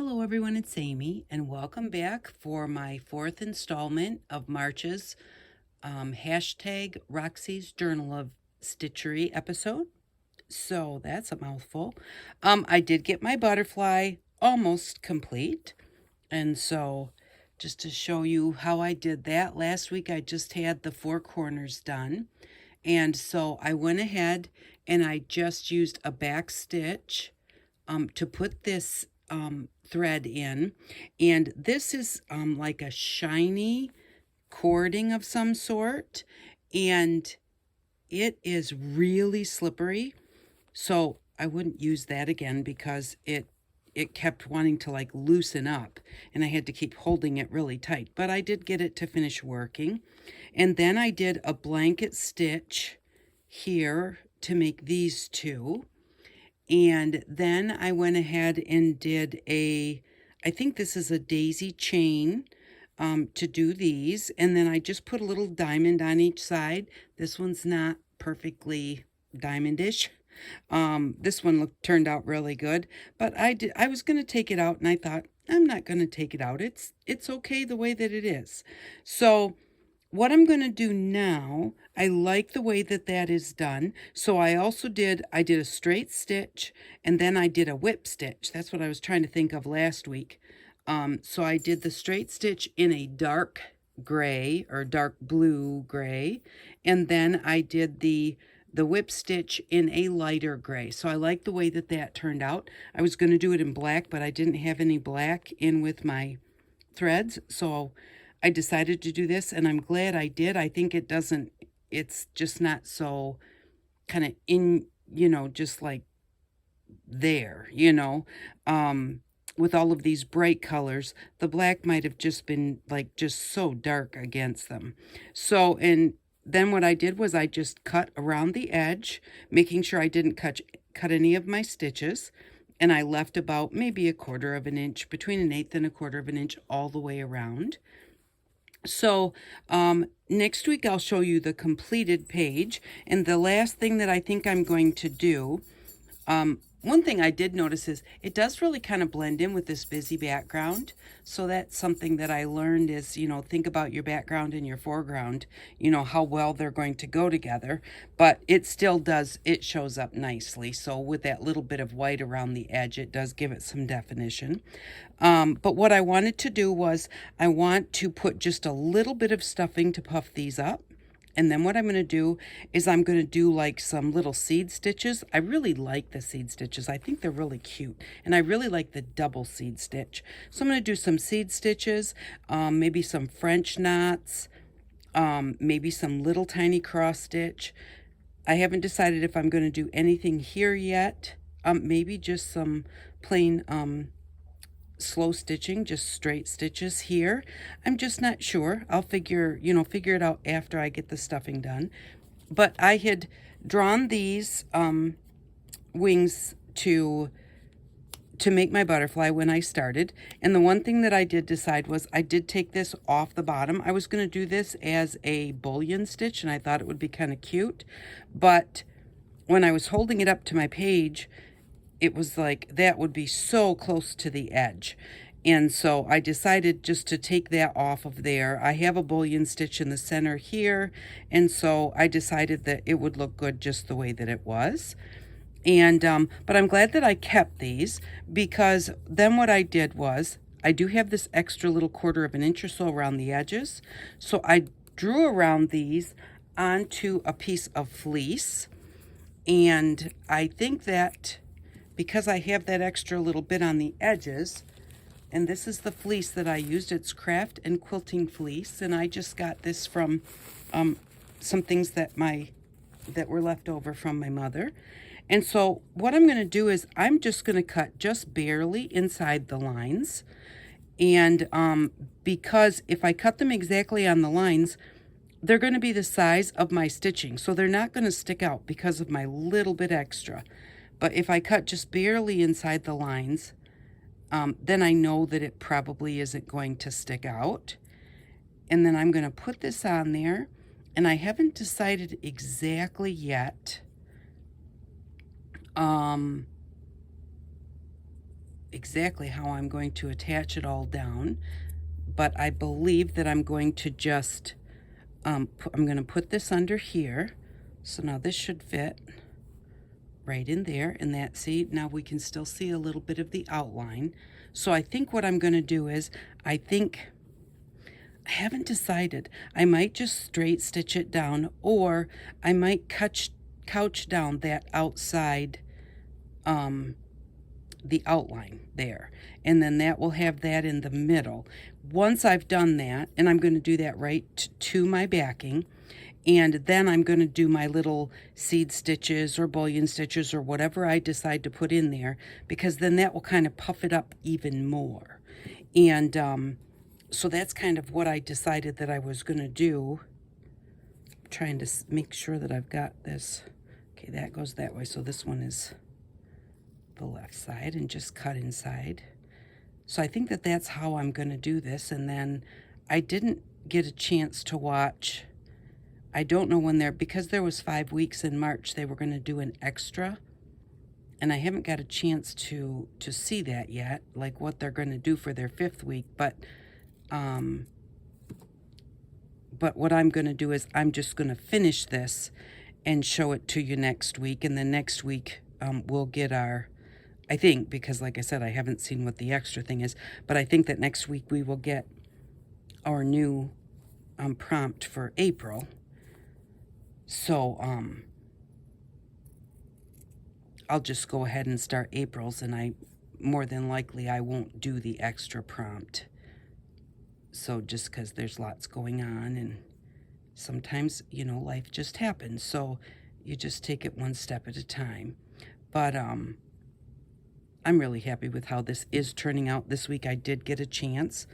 Hello everyone, it's Amy, and welcome back for my fourth installment of March's hashtag Roxy's Journal of Stitchery episode. So that's a mouthful. I did get my butterfly almost complete, and so just to show you how I did that, last week I just had the four corners done, and so I went ahead and I just used a back stitch to put this thread in, and this is like a shiny cording of some sort, and it is really slippery, so I wouldn't use that again because it kept wanting to like loosen up and I had to keep holding it really tight, but I did get it to finish working. And then I did a blanket stitch here to make these two. And then I went ahead and did I think this is a daisy chain to do these. And then I just put a little diamond on each side. This one's not perfectly diamondish. This one turned out really good, but I was going to take it out and I thought, I'm not going to take it out. It's okay the way that it is. So what I'm going to do now, I like the way that that is done. So I did a straight stitch and then I did a whip stitch. That's what I was trying to think of last week. So I did the straight stitch in a dark gray or dark blue gray. And then I did the whip stitch in a lighter gray. So I like the way that that turned out. I was going to do it in black, but I didn't have any black in with my threads. So I decided to do this, and I'm glad I did. I think it's just not so kind of just like there, with all of these bright colors. The black might have just been like just so dark against them. So, and then what I did was I just cut around the edge, making sure I didn't cut any of my stitches. And I left about maybe 1/4 of an inch, between 1/8 and 1/4 of an inch all the way around. So next week I'll show you the completed page. And the last thing that I think I'm going to do, one thing I did notice is it does really kind of blend in with this busy background. So that's something that I learned is, think about your background and your foreground, how well they're going to go together. But it still does, it shows up nicely. So with that little bit of white around the edge, it does give it some definition. But what I wanted to do was I want to put just a little bit of stuffing to puff these up. And then what I'm going to do is I'm going to do like some little seed stitches. I really like the seed stitches. I think they're really cute. And I really like the double seed stitch. So I'm going to do some seed stitches, maybe some French knots, maybe some little tiny cross stitch. I haven't decided if I'm going to do anything here yet. Maybe just some plain slow stitching, just straight stitches here. I'm just not sure. I'll figure it out after I get the stuffing done. But I had drawn these wings to make my butterfly when I started. And the one thing that I did decide was I did take this off the bottom. I was going to do this as a bullion stitch, and I thought it would be kind of cute. But when I was holding it up to my page, it was like that would be so close to the edge. And so I decided just to take that off of there. I have a bullion stitch in the center here, and so I decided that it would look good just the way that it was. And but I'm glad that I kept these, because then what I did was I do have this extra little 1/4 of an inch or so around the edges. So I drew around these onto a piece of fleece, and I think that because I have that extra little bit on the edges, and this is the fleece that I used. It's craft and quilting fleece, and I just got this from some things that were left over from my mother. And so what I'm going to do is I'm just going to cut just barely inside the lines. And because if I cut them exactly on the lines, they're going to be the size of my stitching. So they're not going to stick out because of my little bit extra. But if I cut just barely inside the lines, then I know that it probably isn't going to stick out. And then I'm going to put this on there, and I haven't decided exactly yet exactly how I'm going to attach it all down, but I believe that I'm going to just, I'm going to put this under here. So now this should fit right in there, and that, see, now we can still see a little bit of the outline. So I think what I'm going to do is, I haven't decided. I might just straight stitch it down, or I might couch down that outside, the outline there, and then that will have that in the middle. Once I've done that, and I'm going to do that right to my backing, and then I'm going to do my little seed stitches or bullion stitches or whatever I decide to put in there, because then that will kind of puff it up even more. And so that's kind of what I decided that I was going to do. I'm trying to make sure that I've got this. Okay, that goes that way. So this one is the left side, and just cut inside. So I think that that's how I'm going to do this. And then I didn't get a chance to watch. I don't know when because there was 5 weeks in March, they were going to do an extra, and I haven't got a chance to see that yet, like what they're going to do for their 5th week. But what I'm going to do is I'm just going to finish this and show it to you next week, and then next week we'll get our, I think, because like I said, I haven't seen what the extra thing is, but I think that next week we will get our new prompt for April. So I'll just go ahead and start April's, and more than likely I won't do the extra prompt. So just because there's lots going on, and sometimes, life just happens. So you just take it one step at a time. But I'm really happy with how this is turning out. This week I did get a chance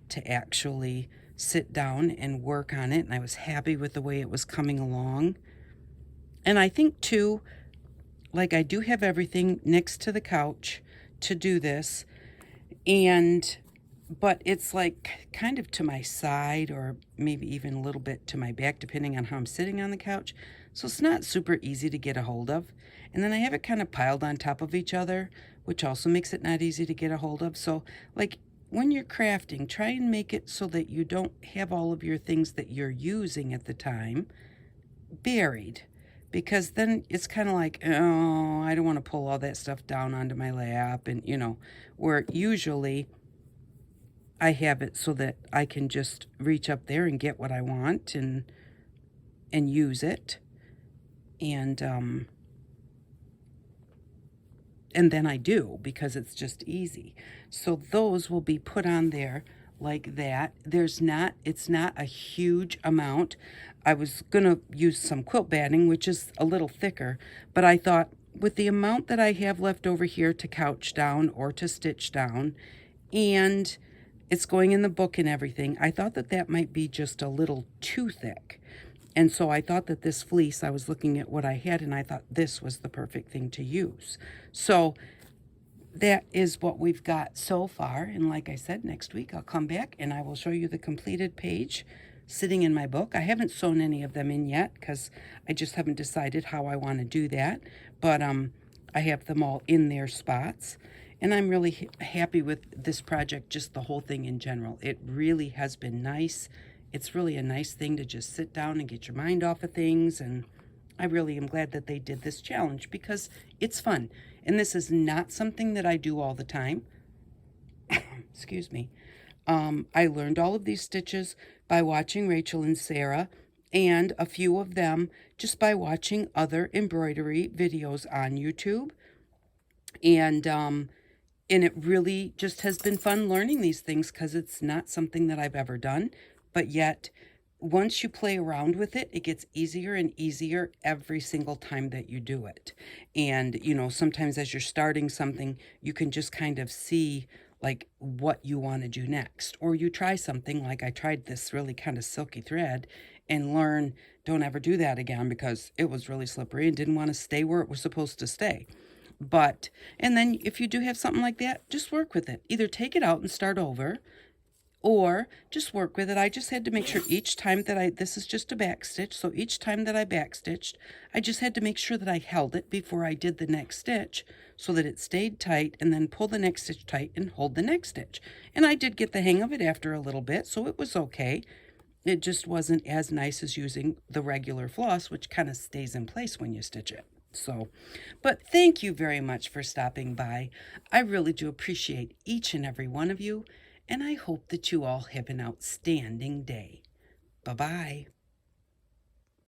to actually sit down and work on it, and I was happy with the way it was coming along. And I think too, like, I do have everything next to the couch to do this, but it's like kind of to my side, or maybe even a little bit to my back, depending on how I'm sitting on the couch. So it's not super easy to get a hold of. And then I have it kind of piled on top of each other, which also makes it not easy to get a hold of. So, like, when you're crafting, try and make it so that you don't have all of your things that you're using at the time buried, because then it's kind of like, oh, I don't want to pull all that stuff down onto my lap, and where usually I have it so that I can just reach up there and get what I want and use it, and then I do, because it's just easy. So those will be put on there like that. It's not a huge amount. I was going to use some quilt batting, which is a little thicker, but I thought with the amount that I have left over here to couch down or to stitch down, and it's going in the book and everything, I thought that that might be just a little too thick. And so I thought that this fleece, I was looking at what I had, and I thought this was the perfect thing to use. So that is what we've got so far. And like I said, next week I'll come back and I will show you the completed page sitting in my book. I haven't sewn any of them in yet, because I just haven't decided how I want to do that. But I have them all in their spots. And I'm really happy with this project, just the whole thing in general. It really has been nice. It's really a nice thing to just sit down and get your mind off of things, and I really am glad that they did this challenge, because it's fun. And this is not something that I do all the time. Excuse me. I learned all of these stitches by watching Rachel and Sarah, and a few of them just by watching other embroidery videos on YouTube. And it really just has been fun learning these things, because it's not something that I've ever done. But yet, once you play around with it, it gets easier and easier every single time that you do it. And, sometimes as you're starting something, you can just kind of see, like, what you want to do next. Or you try something, like I tried this really kind of silky thread, and learn, don't ever do that again, because it was really slippery and didn't want to stay where it was supposed to stay. And then if you do have something like that, just work with it. Either take it out and start over, or just work with it. I just had to make sure each time that this is just a back stitch, so each time that I back stitched, I just had to make sure that I held it before I did the next stitch so that it stayed tight, and then pull the next stitch tight and hold the next stitch. And I did get the hang of it after a little bit, so it was okay. It just wasn't as nice as using the regular floss, which kind of stays in place when you stitch it. So, but thank you very much for stopping by. I really do appreciate each and every one of you, and I hope that you all have an outstanding day. Bye-bye.